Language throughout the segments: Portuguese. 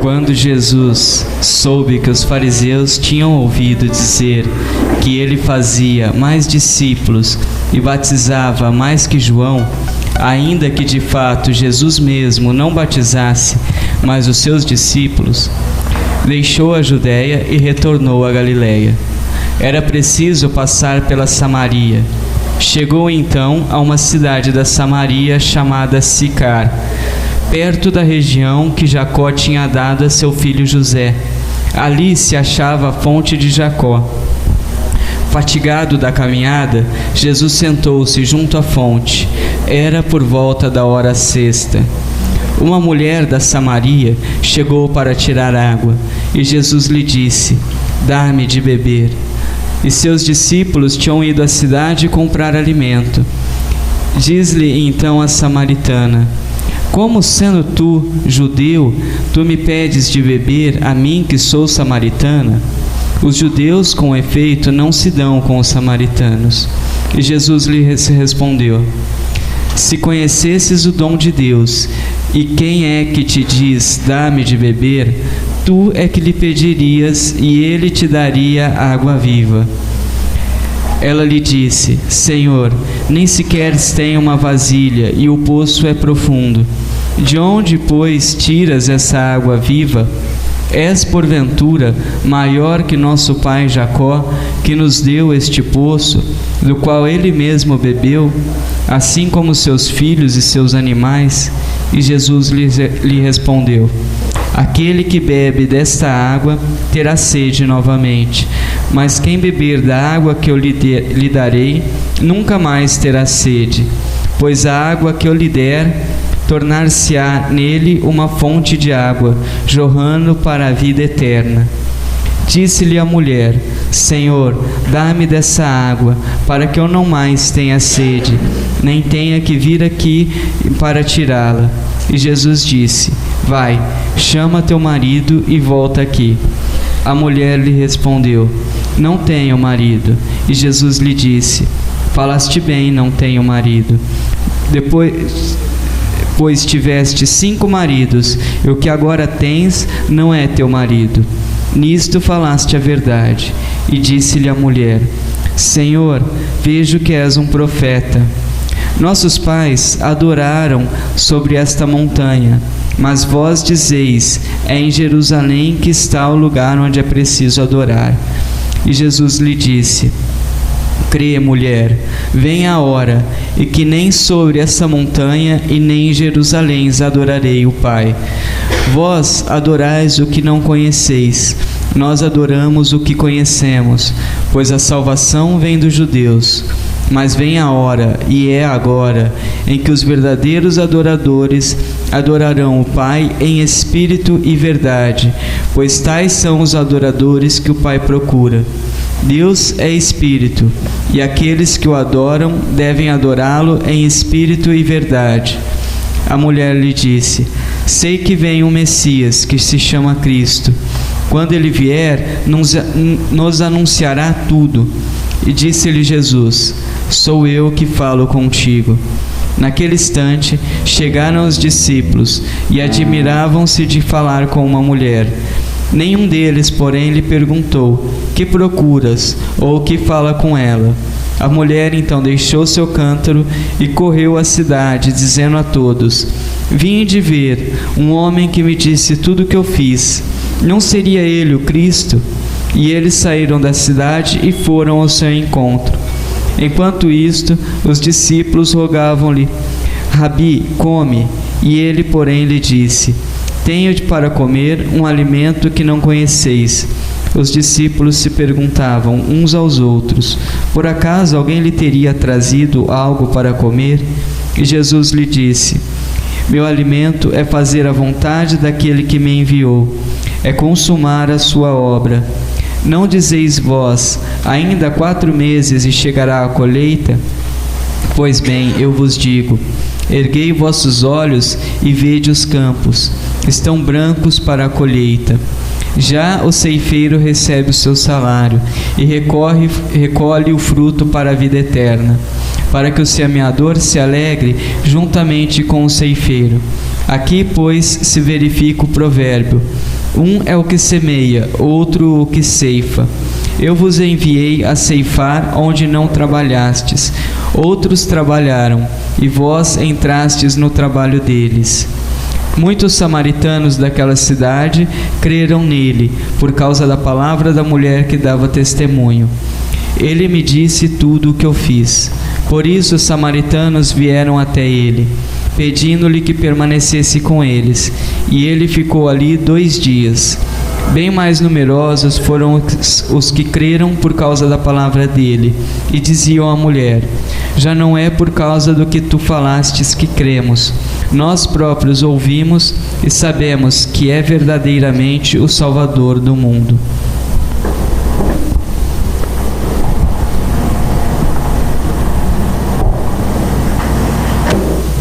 Quando Jesus soube que os fariseus tinham ouvido dizer que ele fazia mais discípulos e batizava mais que João, ainda que de fato Jesus mesmo não batizasse, mas os seus discípulos, deixou a Judéia e retornou a Galiléia. Era preciso passar pela Samaria. Chegou então a uma cidade da Samaria chamada Sicar, perto da região que Jacó tinha dado a seu filho José. Ali se achava a fonte de Jacó. Fatigado da caminhada, Jesus sentou-se junto à fonte. Era por volta da hora sexta. Uma mulher da Samaria chegou para tirar água, e Jesus lhe disse: "Dá-me de beber." E seus discípulos tinham ido à cidade comprar alimento. Diz-lhe então a samaritana: "Como sendo tu, judeu, tu me pedes de beber a mim que sou samaritana?" Os judeus, com efeito, não se dão com os samaritanos. E Jesus lhe respondeu: "Se conhecesses o dom de Deus, e quem é que te diz, dá-me de beber, tu é que lhe pedirias, e ele te daria água viva." Ela lhe disse: "Senhor, nem sequer tenho uma vasilha, e o poço é profundo. De onde, pois, tiras essa água viva? És, porventura, maior que nosso pai Jacó, que nos deu este poço, do qual ele mesmo bebeu, assim como seus filhos e seus animais?" E Jesus lhe respondeu: "Aquele que bebe desta água terá sede novamente, mas quem beber da água que eu lhe darei, nunca mais terá sede, pois a água que eu lhe der tornar-se-á nele uma fonte de água, jorrando para a vida eterna." Disse-lhe a mulher: "Senhor, dá-me dessa água, para que eu não mais tenha sede, nem tenha que vir aqui para tirá-la." E Jesus disse: "Vai, chama teu marido e volta aqui." A mulher lhe respondeu: "Não tenho marido." E Jesus lhe disse: "Falaste bem, não tenho marido. Pois tiveste 5 maridos, e o que agora tens não é teu marido. Nisto falaste a verdade." E disse-lhe a mulher: "Senhor, vejo que és um profeta. Nossos pais adoraram sobre esta montanha, mas vós dizeis, é em Jerusalém que está o lugar onde é preciso adorar." E Jesus lhe disse: "Crê, mulher, vem a hora, e que nem sobre essa montanha e nem em Jerusalém adorarei o Pai. Vós adorais o que não conheceis, nós adoramos o que conhecemos, pois a salvação vem dos judeus. Mas vem a hora, e é agora, em que os verdadeiros adoradores adorarão o Pai em espírito e verdade, pois tais são os adoradores que o Pai procura. Deus é espírito, e aqueles que o adoram devem adorá-lo em espírito e verdade." A mulher lhe disse: "Sei que vem um Messias, que se chama Cristo. Quando ele vier, nos anunciará tudo." E disse-lhe Jesus: "Sou eu que falo contigo." Naquele instante, chegaram os discípulos e admiravam-se de falar com uma mulher. Nenhum deles, porém, lhe perguntou: "Que procuras?" ou "Que fala com ela?" A mulher então deixou seu cântaro e correu à cidade, dizendo a todos: "Vinde ver um homem que me disse tudo o que eu fiz. Não seria ele o Cristo?" E eles saíram da cidade e foram ao seu encontro. Enquanto isto, os discípulos rogavam-lhe: "Rabi, come." E ele, porém, lhe disse: "Tenho para comer um alimento que não conheceis." Os discípulos se perguntavam uns aos outros: "Por acaso alguém lhe teria trazido algo para comer?" E Jesus lhe disse: "Meu alimento é fazer a vontade daquele que me enviou, é consumar a sua obra. Não dizeis vós, ainda 4 meses e chegará a colheita? Pois bem, eu vos digo, erguei vossos olhos e vede os campos, estão brancos para a colheita. Já o ceifeiro recebe o seu salário e recolhe o fruto para a vida eterna, para que o semeador se alegre juntamente com o ceifeiro. Aqui, pois, se verifica o provérbio: Um é o que semeia, outro o que ceifa. Eu vos enviei a ceifar onde não trabalhastes. Outros trabalharam, e vós entrastes no trabalho deles. Muitos samaritanos daquela cidade creram nele, por causa da palavra da mulher que dava testemunho. Ele me disse tudo o que eu fiz. Por isso os samaritanos vieram até ele, pedindo-lhe que permanecesse com eles. E ele ficou ali 2 dias. Bem mais numerosos foram os que creram por causa da palavra dele, e diziam à mulher: já não é por causa do que tu falastes que cremos. Nós próprios ouvimos e sabemos que é verdadeiramente o Salvador do mundo.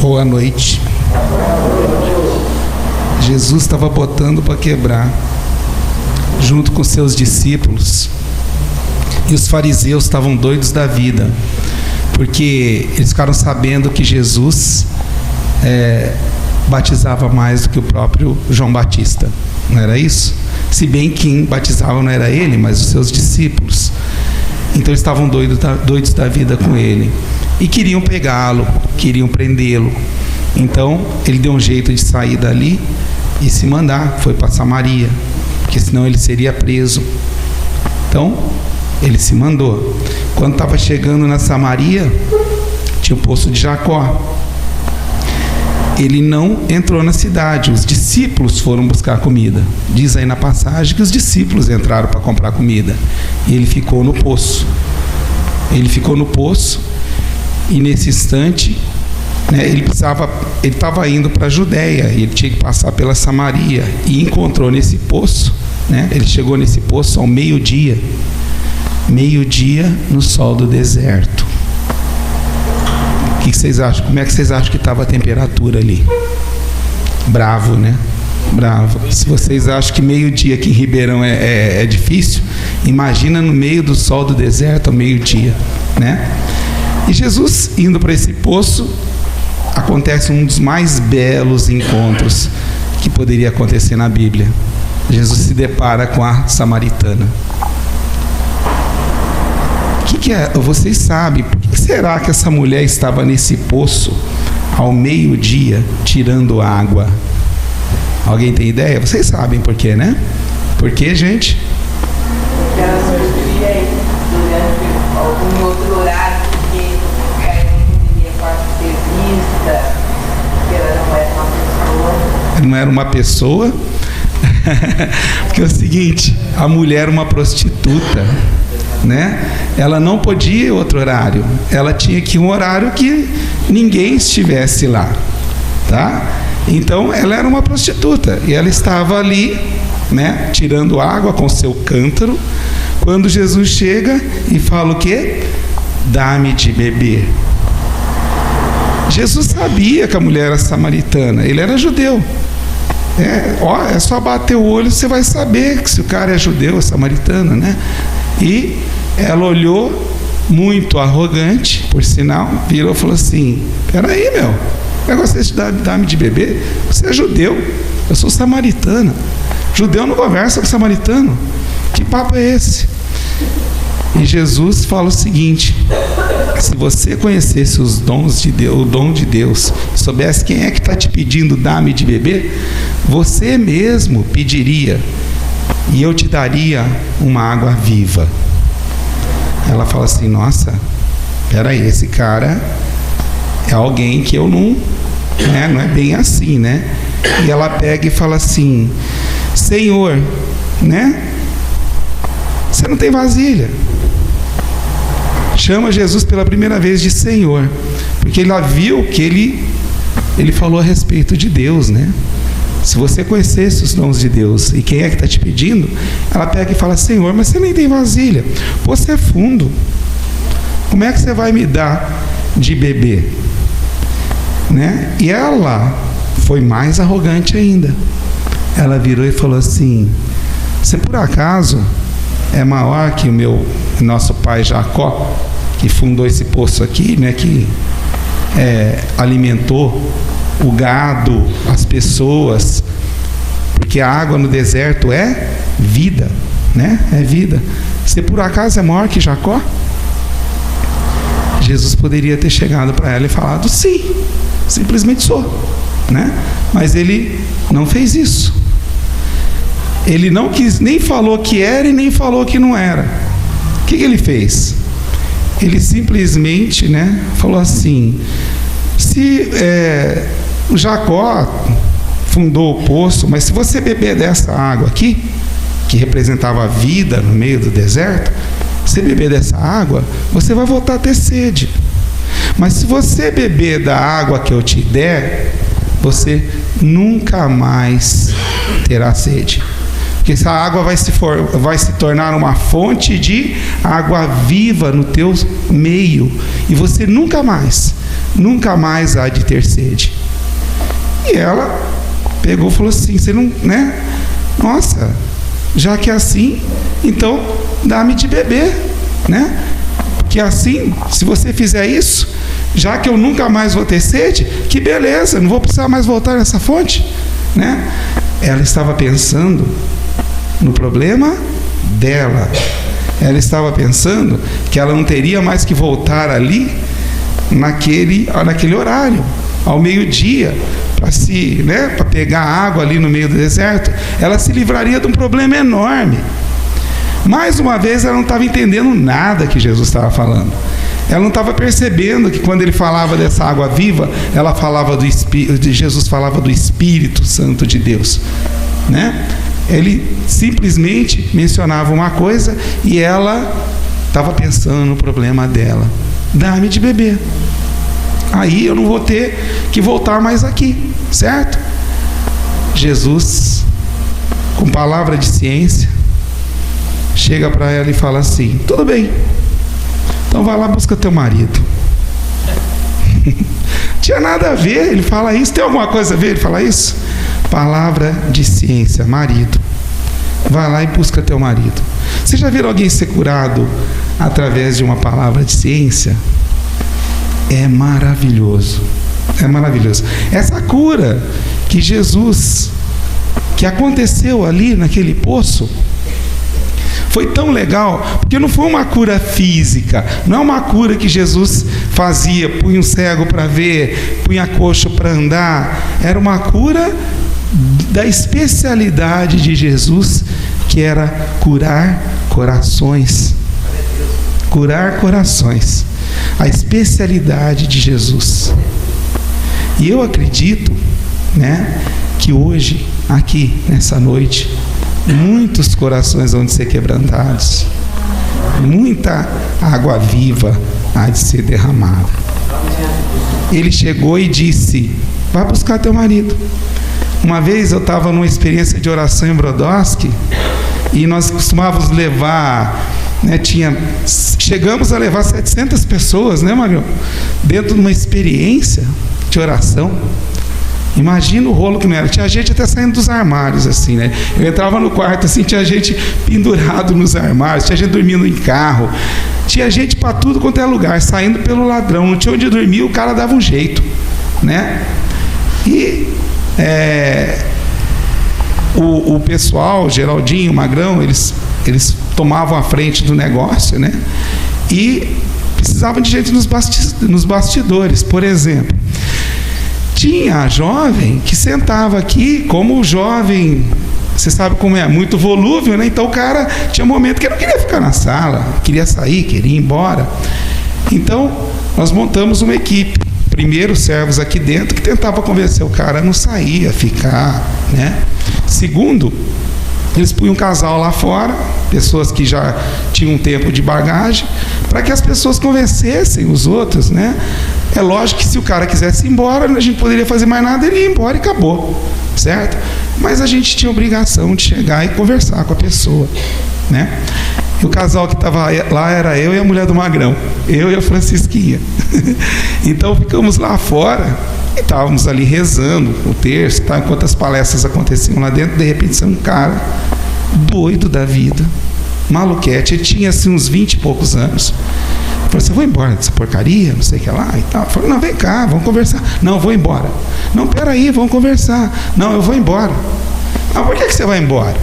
Boa noite. Jesus estava botando para quebrar, junto com seus discípulos, e os fariseus estavam doidos da vida, porque eles ficaram sabendo que Jesus batizava mais do que o próprio João Batista, não era isso? Se bem que quem batizava não era ele, mas os seus discípulos. Então eles estavam doidos da vida com ele, e queriam pegá-lo, queriam prendê-lo. Então ele deu um jeito de sair dali e se mandar, foi para Samaria, porque senão ele seria preso. Então ele se mandou. Quando estava chegando na Samaria, tinha o poço de Jacó. Ele não entrou na cidade, os discípulos foram buscar comida. Diz aí na passagem que os discípulos entraram para comprar comida, e ele ficou no poço. Ele ficou no poço, e nesse instante, ele estava indo para a Judéia, e ele tinha que passar pela Samaria, e encontrou nesse poço, ele chegou nesse poço ao meio-dia no sol do deserto. O que vocês acham? Como é que vocês acham que estava a temperatura ali? Bravo, né? Bravo. Se vocês acham que meio-dia aqui em Ribeirão é difícil, imagina no meio do sol do deserto ao meio-dia, né? E Jesus indo para esse poço, acontece um dos mais belos encontros que poderia acontecer na Bíblia. Jesus se depara com a samaritana. O que é? Vocês sabem, por que será que essa mulher estava nesse poço ao meio-dia tirando água? Alguém tem ideia? Vocês sabem por quê, né? Por quê, gente? Porque ela surgia durante algum outro horário, porque ela não poderia quase ser vista, porque ela não era uma pessoa. Não era uma pessoa? Porque é o seguinte, a mulher era uma prostituta, né? Ela não podia ir outro horário, ela tinha que ir um horário que ninguém estivesse lá, tá? Então ela era uma prostituta, e ela estava ali, né, tirando água com seu cântaro, quando Jesus chega e fala o quê? Dá-me de beber. Jesus sabia que a mulher era samaritana, ele era judeu. É só bater o olho, você vai saber que se o cara é judeu ou samaritano, né? E ela olhou, muito arrogante, por sinal, virou e falou assim: peraí, meu, negócio desse dá-me de beber? Você é judeu, eu sou samaritana. Judeu não conversa com samaritano. Que papo é esse? E Jesus fala o seguinte: se você conhecesse os dons de Deus, o dom de Deus, soubesse quem é que está te pedindo dá-me de beber, você mesmo pediria, e eu te daria uma água viva. Ela fala assim: nossa, peraí, esse cara é alguém que eu não é bem assim, né? E ela pega e fala assim: Senhor, né? Você não tem vasilha. Chama Jesus pela primeira vez de Senhor, porque ela viu que ele falou a respeito de Deus, né? Se você conhecesse os dons de Deus e quem é que está te pedindo, ela pega e fala: Senhor, mas você nem tem vasilha, você é fundo, como é que você vai me dar de beber? Né? E ela foi mais arrogante ainda. Ela virou e falou assim: você por acaso é maior que o nosso pai Jacó, que fundou esse poço aqui, né, que alimentou o gado, as pessoas, Porque a água no deserto é vida, né? É vida. Você por acaso é maior que Jacó? Jesus poderia ter chegado para ela e falado sim, simplesmente sou, né? Mas ele não fez isso. Ele não quis, nem falou que era e nem falou que não era. O que ele fez? Ele simplesmente, né, falou assim: se o Jacó fundou o poço, mas se você beber dessa água aqui, que representava a vida no meio do deserto, se beber dessa água, você vai voltar a ter sede. Mas se você beber da água que eu te der, você nunca mais terá sede. Porque essa água vai se tornar uma fonte de água viva no teu meio. E você nunca mais há de ter sede. E ela pegou e falou assim: você não, né? Nossa, já que é assim, então dá-me de beber, né? Porque assim, se você fizer isso, já que eu nunca mais vou ter sede, que beleza, não vou precisar mais voltar nessa fonte, né? Ela estava pensando no problema dela. Ela estava pensando que ela não teria mais que voltar ali naquele horário, ao meio-dia, para pegar água ali no meio do deserto. Ela se livraria de um problema enorme. Mais uma vez, ela não estava entendendo nada que Jesus estava falando. Ela não estava percebendo que quando ele falava dessa água viva, ela falava Jesus falava do Espírito Santo de Deus, né? Ele simplesmente mencionava uma coisa e ela estava pensando no problema dela. Dá-me de beber. Aí eu não vou ter que voltar mais aqui, certo? Jesus, com palavra de ciência, chega para ela e fala assim: tudo bem, então vai lá, busca teu marido. Tinha nada a ver ele falar isso. Tem alguma coisa a ver ele falar isso? Palavra de ciência, marido. Vai lá e busca teu marido. Você já viu alguém ser curado através de uma palavra de ciência? É maravilhoso. É maravilhoso. Essa cura que aconteceu ali naquele poço, foi tão legal, porque não foi uma cura física, não é uma cura que Jesus fazia, punha um cego para ver, punha coxo para andar. Era uma cura da especialidade de Jesus, que era curar corações. Curar corações. A especialidade de Jesus. E eu acredito, né, que hoje, aqui, nessa noite, muitos corações vão ser quebrantados. Muita água viva há de ser derramada. Ele chegou e disse: vai buscar teu marido. Uma vez eu estava numa experiência de oração em Brodowski, e nós costumávamos levar, né, chegamos a levar 700 pessoas, né, Mario? Dentro de uma experiência de oração. Imagina o rolo que não era. Tinha gente até saindo dos armários, assim, né? Eu entrava no quarto, assim, tinha gente pendurado nos armários, tinha gente dormindo em carro, tinha gente para tudo quanto é lugar, saindo pelo ladrão. Não tinha onde dormir, o cara dava um jeito, né? E o pessoal, Geraldinho, Magrão, eles tomavam a frente do negócio, né? E precisavam de gente nos bastidores. Por exemplo, tinha a jovem que sentava aqui, como o jovem, você sabe como é, muito volúvel, né? Então o cara tinha um momento que ele não queria ficar na sala, queria sair, queria ir embora. Então nós montamos uma equipe. Primeiro, servos aqui dentro que tentava convencer o cara a não sair, a ficar, né? Segundo, eles punham um casal lá fora, pessoas que já tinham um tempo de bagagem, para que as pessoas convencessem os outros, né? É lógico que se o cara quisesse ir embora, a gente poderia fazer mais nada, ele ia embora e acabou, certo? Mas a gente tinha a obrigação de chegar e conversar com a pessoa, né? E o casal que estava lá era eu e a mulher do Magrão, eu e a Francisquinha. Então ficamos lá fora e estávamos ali rezando o terço, tá? Enquanto as palestras aconteciam lá dentro. De repente saiu um cara doido da vida, maluquete. Ele tinha assim uns 20 e poucos anos. Eu falei assim: vou embora dessa porcaria, não sei o que lá e tal. Eu falei: não, vem cá, vamos conversar. Não, vou embora. Não, peraí, vamos conversar. Não, eu vou embora. Ah, por que você vai embora?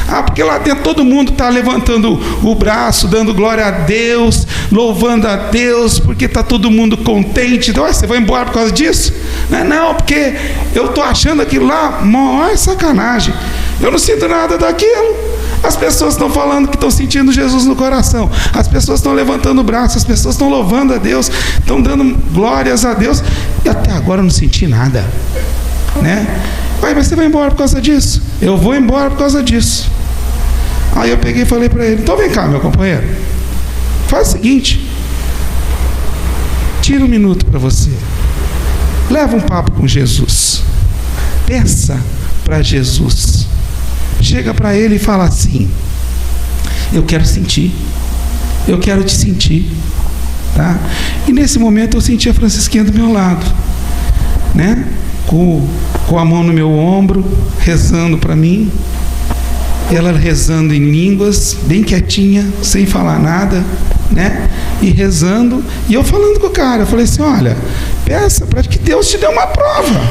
Ah, porque lá dentro todo mundo está levantando o braço, dando glória a Deus, louvando a Deus, porque está todo mundo contente. Então, você vai embora por causa disso? Não, porque eu estou achando aquilo lá maior sacanagem. Eu não sinto nada daquilo. As pessoas estão falando que estão sentindo Jesus no coração. As pessoas estão levantando o braço, as pessoas estão louvando a Deus, estão dando glórias a Deus. E até agora eu não senti nada, né? Mas você vai embora por causa disso? Eu vou embora por causa disso. Aí eu peguei e falei para ele: então vem cá, meu companheiro, faz o seguinte, tira um minuto para você, leva um papo com Jesus, peça para Jesus, chega para ele e fala assim: eu quero sentir, eu quero te sentir, tá? E nesse momento eu senti a Francisquinha do meu lado, né? Com a mão no meu ombro, rezando para mim, ela rezando em línguas, bem quietinha, sem falar nada, né? E rezando, e eu falando com o cara, eu falei assim: olha, peça para que Deus te dê uma prova,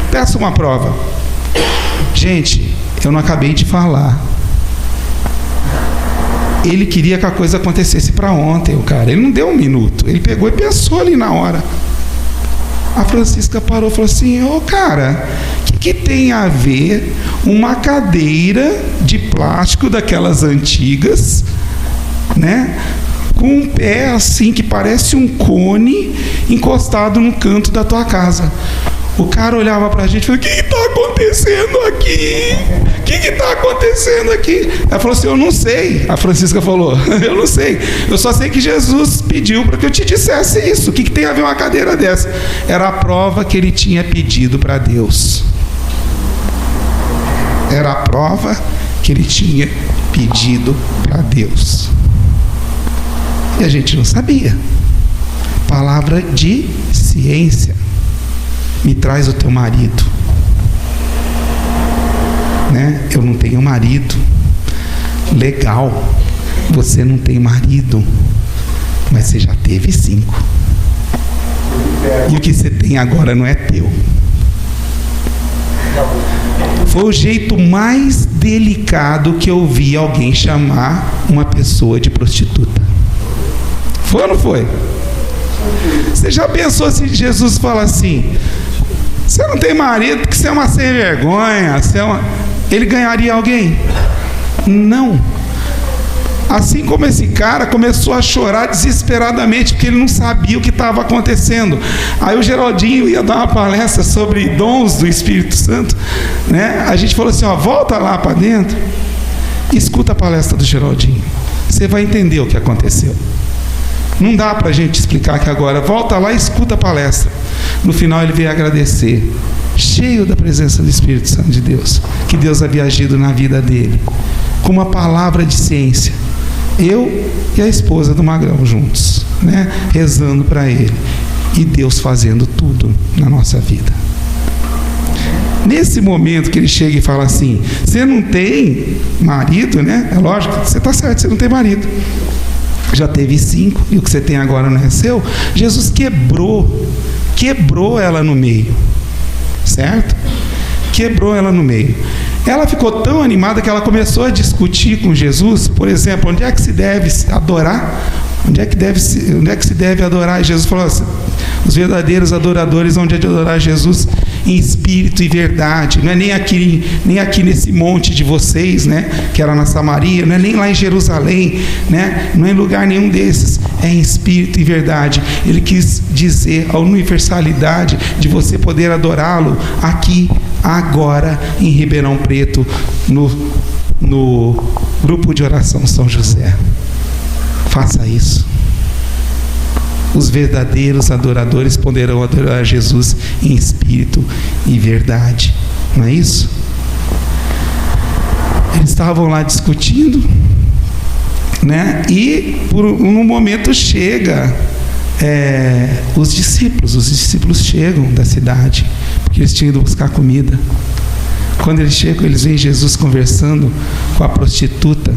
peça uma prova. Gente, eu não acabei de falar, ele queria que a coisa acontecesse para ontem, o cara, ele não deu um minuto, ele pegou e pensou ali na hora. A Francisca parou e falou assim: ô cara, o que tem a ver uma cadeira de plástico daquelas antigas, né, com um pé assim que parece um cone encostado no canto da tua casa? O cara olhava pra gente e falou: o que está acontecendo aqui? O que está acontecendo aqui? Ela falou assim: eu não sei. A Francisca falou: eu não sei. Eu só sei que Jesus pediu para que eu te dissesse isso. O que tem a ver uma cadeira dessa? Era a prova que ele tinha pedido para Deus. Era a prova que ele tinha pedido para Deus. E a gente não sabia. Palavra de ciência. Me traz o teu marido, né? Eu não tenho marido. Legal, você não tem marido, mas você já teve 5, e o que você tem agora não é teu. Foi o jeito mais delicado que eu vi alguém chamar uma pessoa de prostituta. Foi ou não foi? Você já pensou se Jesus fala assim: você não tem marido porque você é uma sem vergonha, ele ganharia alguém? Não. Assim como esse cara começou a chorar desesperadamente porque ele não sabia o que estava acontecendo. Aí o Geraldinho ia dar uma palestra sobre dons do Espírito Santo, né? A gente falou assim: ó, volta lá para dentro e escuta a palestra do Geraldinho, você vai entender o que aconteceu. Não dá para a gente explicar aqui agora. Volta lá e escuta a palestra. No final ele veio agradecer, cheio da presença do Espírito Santo de Deus, que Deus havia agido na vida dele, com uma palavra de ciência. Eu e a esposa do Magrão juntos, né, rezando para ele, e Deus fazendo tudo na nossa vida. Nesse momento que ele chega e fala assim: você não tem marido, né? É lógico, você está certo, você não tem marido, já teve 5, e o que você tem agora não é seu. Jesus quebrou ela no meio, certo? Quebrou ela no meio. Ela ficou tão animada que ela começou a discutir com Jesus, por exemplo, onde é que se deve adorar? Onde é que se deve adorar? E Jesus falou assim: os verdadeiros adoradores vão de adorar Jesus em espírito e verdade. Não é nem aqui nesse monte de vocês, né, que era na Samaria, não é nem lá em Jerusalém, né, não é em lugar nenhum desses, é em espírito e verdade. Ele quis dizer a universalidade de você poder adorá-lo aqui, agora, em Ribeirão Preto, no grupo de oração São José. Faça isso. Os verdadeiros adoradores poderão adorar Jesus em espírito e verdade. Não é isso? Eles estavam lá discutindo, né? E num momento chega os discípulos chegam da cidade, porque eles tinham ido buscar comida. Quando eles chegam, eles veem Jesus conversando com a prostituta.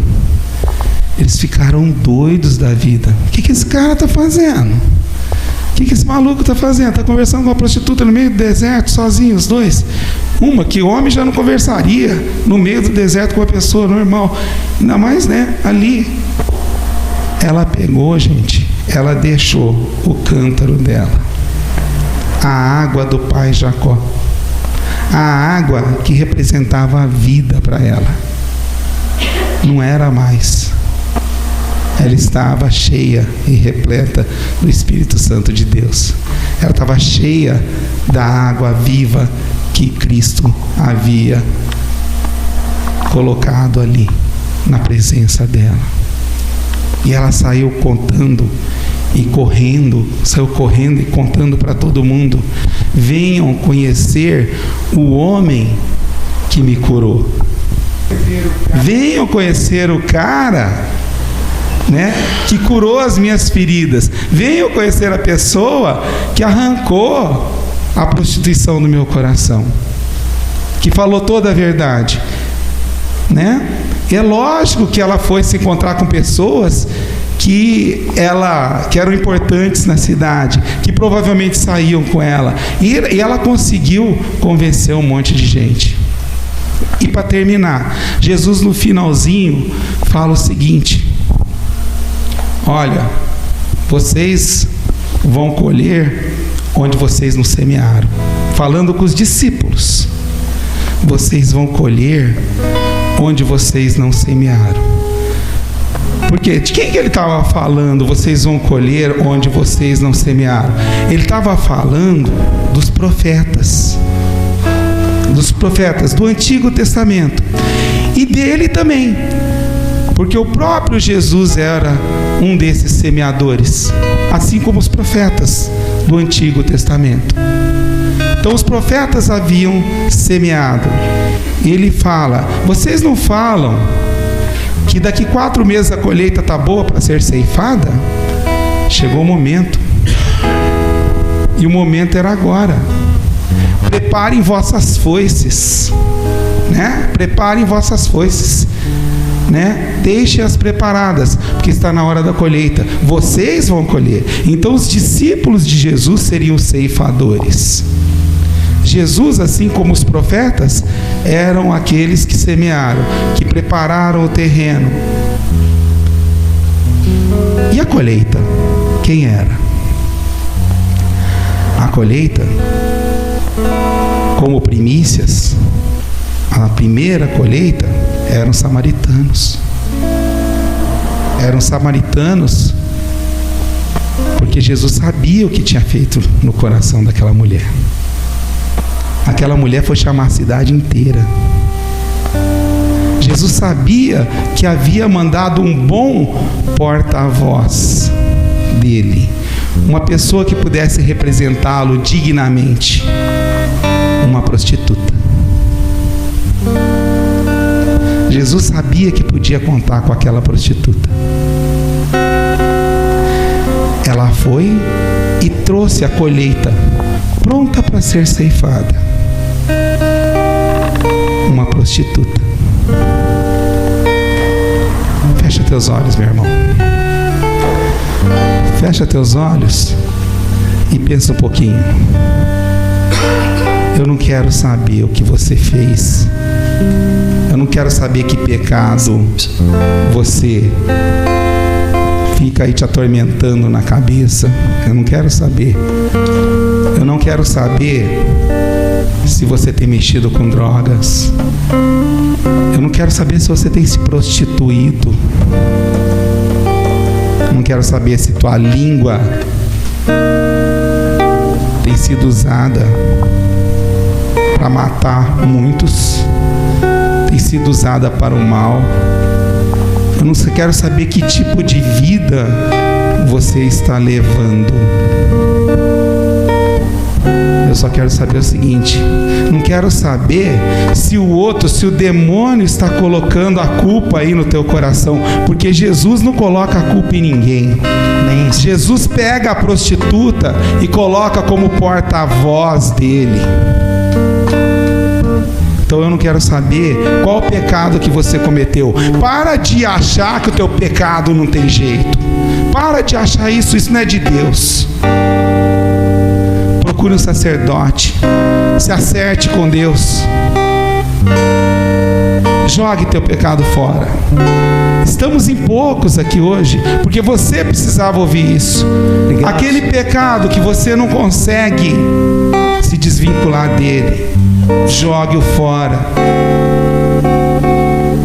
Eles ficaram doidos da vida. O que esse cara está fazendo? O que esse maluco está fazendo? Está conversando com uma prostituta no meio do deserto, sozinho, os dois. Uma que homem já não conversaria no meio do deserto com uma pessoa normal. Ainda mais, né? Ali. Ela pegou, gente, ela deixou o cântaro dela, a água do pai Jacó, a água que representava a vida para ela. Não era mais. Ela estava cheia e repleta do Espírito Santo de Deus. Ela estava cheia da água viva que Cristo havia colocado ali na presença dela. E ela saiu contando e correndo, saiu correndo e contando para todo mundo: venham conhecer o homem que me curou. Venham conhecer o cara, né, que curou as minhas feridas. Venham conhecer a pessoa que arrancou a prostituição do meu coração, que falou toda a verdade, né? E é lógico que ela foi se encontrar com pessoas que eram importantes na cidade, que provavelmente saíam com ela, e ela conseguiu convencer um monte de gente. E para terminar, Jesus no finalzinho fala o seguinte: olha, vocês vão colher onde vocês não semearam. Falando com os discípulos, vocês vão colher onde vocês não semearam. Porque de quem que ele estava falando? Vocês vão colher onde vocês não semearam. Ele estava falando dos profetas do Antigo Testamento, e dele também, porque o próprio Jesus era um desses semeadores, assim como os profetas do Antigo Testamento. Então os profetas haviam semeado. Ele fala: vocês não falam que daqui 4 meses a colheita está boa para ser ceifada? Chegou o momento, e o momento era agora. Preparem vossas foices, né? Preparem vossas foices, né? Deixem-as preparadas, porque está na hora da colheita. Vocês vão colher. Então os discípulos de Jesus seriam ceifadores. Jesus, assim como os profetas, eram aqueles que semearam, que prepararam o terreno. E a colheita? Quem era? A colheita, como primícias, a primeira colheita eram samaritanos. Eram samaritanos porque Jesus sabia o que tinha feito no coração daquela mulher. Aquela mulher foi chamar a cidade inteira. Jesus sabia que havia mandado um bom porta-voz dele, uma pessoa que pudesse representá-lo dignamente, uma prostituta. Jesus sabia que podia contar com aquela prostituta. Ela foi e trouxe a colheita pronta para ser ceifada. Uma prostituta. Fecha teus olhos, meu irmão. Fecha teus olhos e pensa um pouquinho. Eu não quero saber o que você fez. Eu não quero saber que pecado você fica aí te atormentando na cabeça. Eu não quero saber. Eu não quero saber se você tem mexido com drogas. Eu não quero saber se você tem se prostituído. Eu não quero saber se tua língua tem sido usada para matar muitos, tem sido usada para o mal. Eu não quero saber que tipo de vida você está levando. Eu só quero saber o seguinte: não quero saber se o demônio está colocando a culpa aí no teu coração, porque Jesus não coloca a culpa em ninguém. Jesus pega a prostituta e coloca como porta-voz dele. Então eu não quero saber qual o pecado que você cometeu. Para de achar que o teu pecado não tem jeito. Para de achar isso não é de Deus. Procure um sacerdote. Se acerte com Deus. Jogue teu pecado fora. Estamos em poucos aqui hoje, porque você precisava ouvir isso. Obrigado. Aquele pecado que você não consegue se desvincular dele, jogue-o fora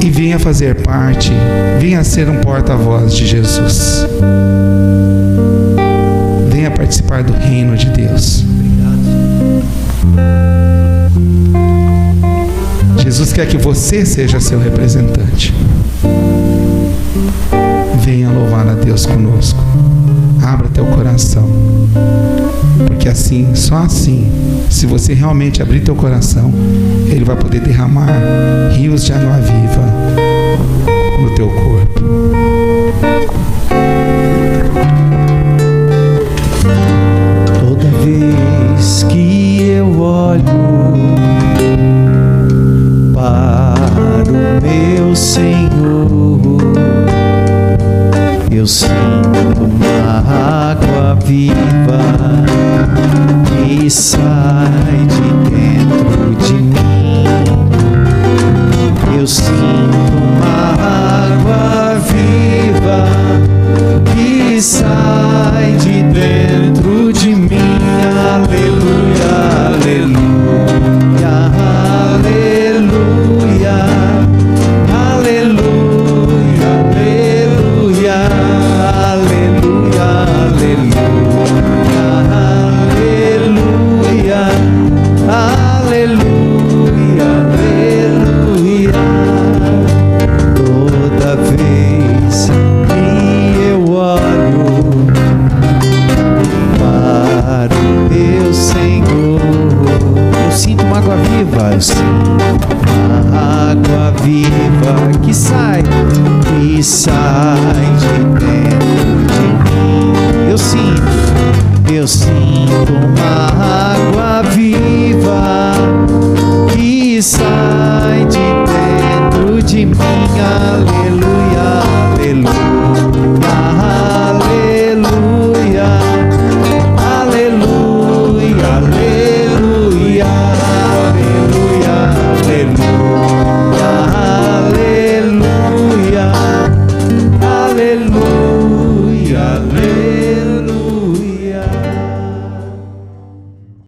e venha fazer parte, venha ser um porta-voz de Jesus. Venha participar do reino de Deus. Jesus quer que você seja seu representante. Venha louvar a Deus conosco. Abra teu coração. Porque assim, só assim, se você realmente abrir teu coração, Ele vai poder derramar rios de água viva no teu corpo. Toda vez que eu olho para o meu Senhor, eu sinto uma água viva que sai de dentro de mim. Eu sinto uma água viva que sai de dentro de mim. Aleluia, aleluia, aleluia, aleluia, aleluia, aleluia, aleluia, aleluia. Toda vez que eu olho para o meu Senhor, eu sinto uma água viva, eu sinto uma água viva que sai de dentro de mim. Eu sinto uma água viva que sai de dentro de mim. Aleluia, aleluia, aleluia, aleluia, aleluia, aleluia, aleluia, aleluia.